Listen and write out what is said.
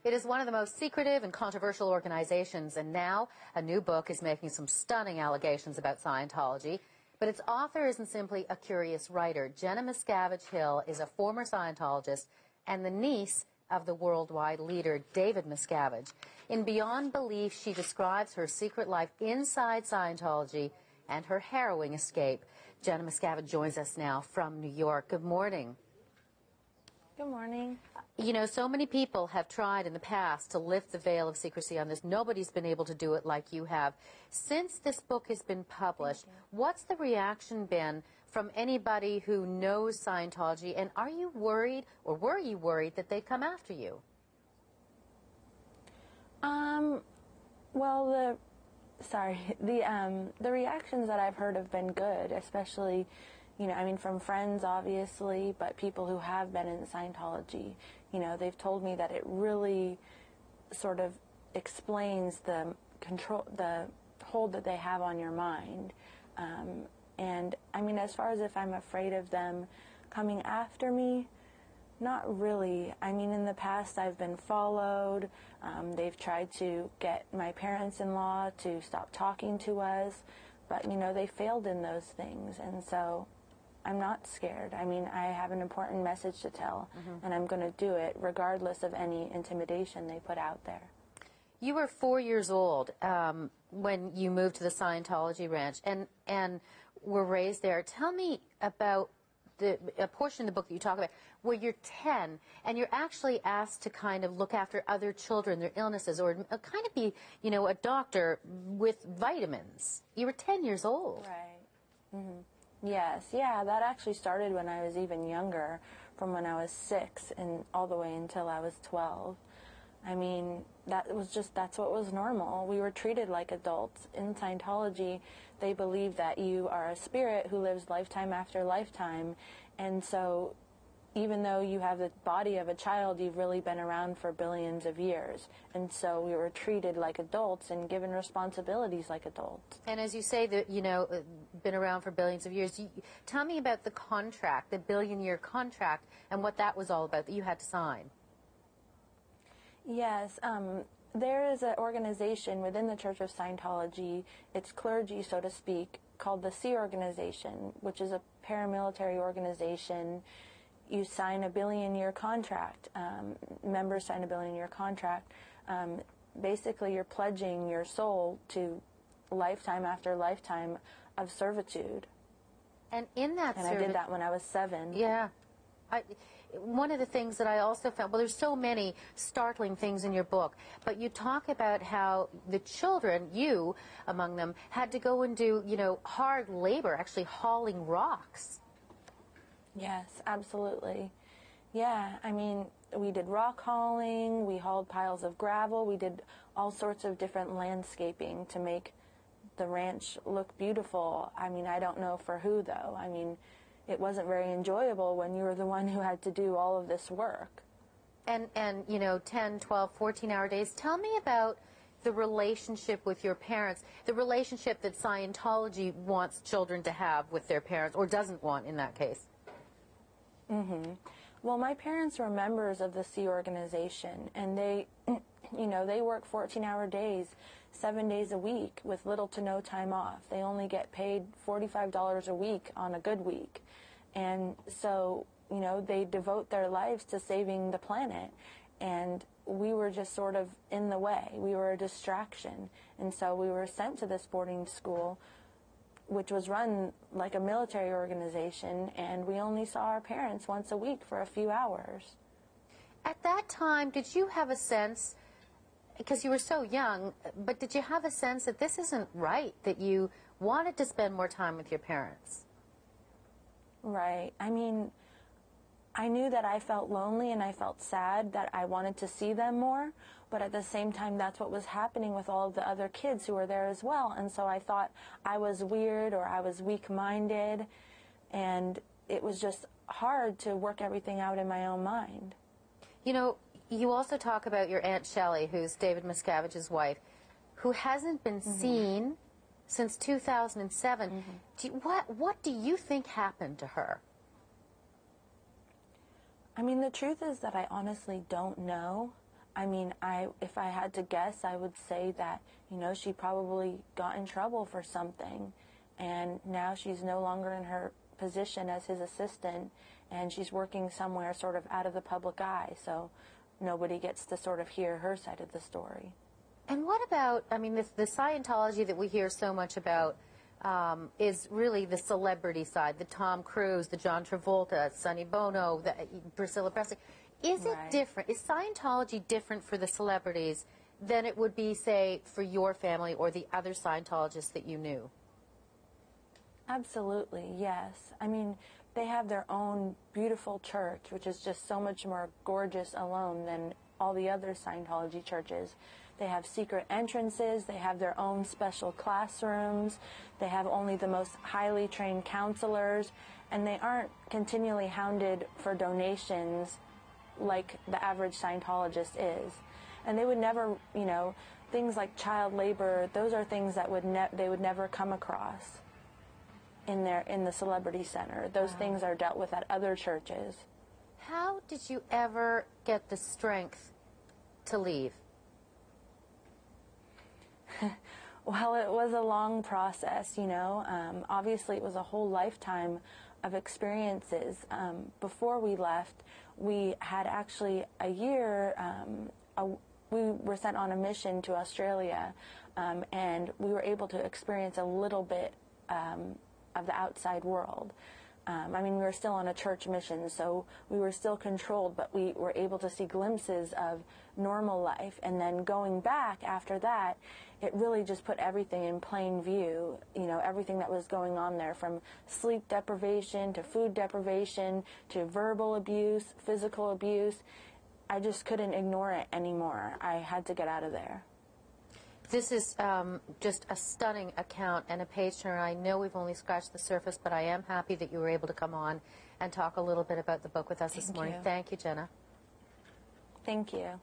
It is one of the most secretive and controversial organizations, and now a new book is making some stunning allegations about Scientology. But its author isn't simply a curious writer. Jenna Miscavige Hill is a former Scientologist and the niece of the worldwide leader, David Miscavige. In Beyond Belief, she describes her secret life inside Scientology and her harrowing escape. Jenna Miscavige joins us now from New York. Good morning. Good morning. You know, so many people have tried in the past to lift the veil of secrecy on this. Nobody's been able to do it like you have. Since this book has been published, what's the reaction been from anybody who knows Scientology? And are you worried, or were you worried, that they'd come after you? Well, the reactions that I've heard have been good, especially, you know, I mean, from friends, obviously, but people who have been in Scientology. You know, they've told me that it really sort of explains the hold that they have on your mind. And, I mean, as far as if I'm afraid of them coming after me, not really. I mean, in the past, I've been followed. They've tried to get my parents-in-law to stop talking to us. But, you know, they failed in those things. And so I'm not scared. I mean, I have an important message to tell, and I'm going to do it regardless of any intimidation they put out there. You were 4 years old when you moved to the Scientology ranch and were raised there. Tell me about a portion of the book that you talk about where you're 10 and you're actually asked to kind of look after other children, their illnesses, or kind of be, you know, a doctor with vitamins. You were 10 years old. Right. Yes, yeah, that actually started when I was even younger, from when I was 6 and all the way until I was 12. I mean, that's what was normal. We were treated like adults. In Scientology, they believe that you are a spirit who lives lifetime after lifetime, and so even though you have the body of a child, you've really been around for billions of years. And so we were treated like adults and given responsibilities like adults. And as you say, that, you know, been around for billions of years, tell me about the contract, the billion-year contract, and what that was all about that you had to sign. Yes, there is an organization within the Church of Scientology, it's clergy, so to speak, called the Sea Organization, which is a paramilitary organization. You sign a billion-year contract. Members sign a billion-year contract. Basically, you're pledging your soul to lifetime after lifetime of servitude. And in that I did that when I was 7. Yeah. One of the things that I also found, well, there's so many startling things in your book, but you talk about how the children, you among them, had to go and do, you know, hard labor, actually hauling rocks. Yes, absolutely. Yeah, I mean, we did rock hauling, we hauled piles of gravel, we did all sorts of different landscaping to make the ranch look beautiful. I mean, I don't know for who, though. I mean, it wasn't very enjoyable when you were the one who had to do all of this work. And you know, 10, 12, 14-hour days. Tell me about the relationship with your parents, the relationship that Scientology wants children to have with their parents, or doesn't want in that case. Well, my parents were members of the Sea Organization, and they, you know, they work 14-hour days, 7 days a week with little to no time off. They only get paid $45 a week on a good week. And so, you know, they devote their lives to saving the planet. And we were just sort of in the way. We were a distraction. And so we were sent to this boarding school, which was run like a military organization, and we only saw our parents once a week for a few hours. At that time, did you have a sense, because you were so young, but did you have a sense that this isn't right, that you wanted to spend more time with your parents? Right. I mean, I knew that I felt lonely and I felt sad, that I wanted to see them more, but at the same time that's what was happening with all of the other kids who were there as well. And so I thought I was weird or I was weak-minded, and it was just hard to work everything out in my own mind. You know, you also talk about your Aunt Shelley, who's David Miscavige's wife, who hasn't been seen since 2007. What do you think happened to her? I mean, the truth is that I honestly don't know. I mean, if I had to guess, I would say that, you know, she probably got in trouble for something, and now she's no longer in her position as his assistant, and she's working somewhere sort of out of the public eye, so nobody gets to sort of hear her side of the story. And what about, I mean, the Scientology that we hear so much about is really the celebrity side, the Tom Cruise, the John Travolta, Sonny Bono, the Priscilla Presley. Is it different? Is Scientology different for the celebrities than it would be, say, for your family or the other Scientologists that you knew? Absolutely, yes. I mean, they have their own beautiful church, which is just so much more gorgeous alone than all the other Scientology churches. They have secret entrances, they have their own special classrooms, they have only the most highly trained counselors, and they aren't continually hounded for donations like the average Scientologist is. And they would never, you know, things like child labor, those are things that they would never come across in the celebrity center. Those things are dealt with at other churches. How did you ever get the strength to leave? Well, it was a long process, you know. Obviously, it was a whole lifetime of experiences. Before we left, we had actually a year, we were sent on a mission to Australia, and we were able to experience a little bit of the outside world. I mean, we were still on a church mission, so we were still controlled, but we were able to see glimpses of normal life. And then going back after that, it really just put everything in plain view, you know, everything that was going on there, from sleep deprivation to food deprivation to verbal abuse, physical abuse. I just couldn't ignore it anymore. I had to get out of there. This is just a stunning account and a page turner. I know we've only scratched the surface, but I am happy that you were able to come on and talk a little bit about the book with us this morning. Thank you, Jenna. Thank you.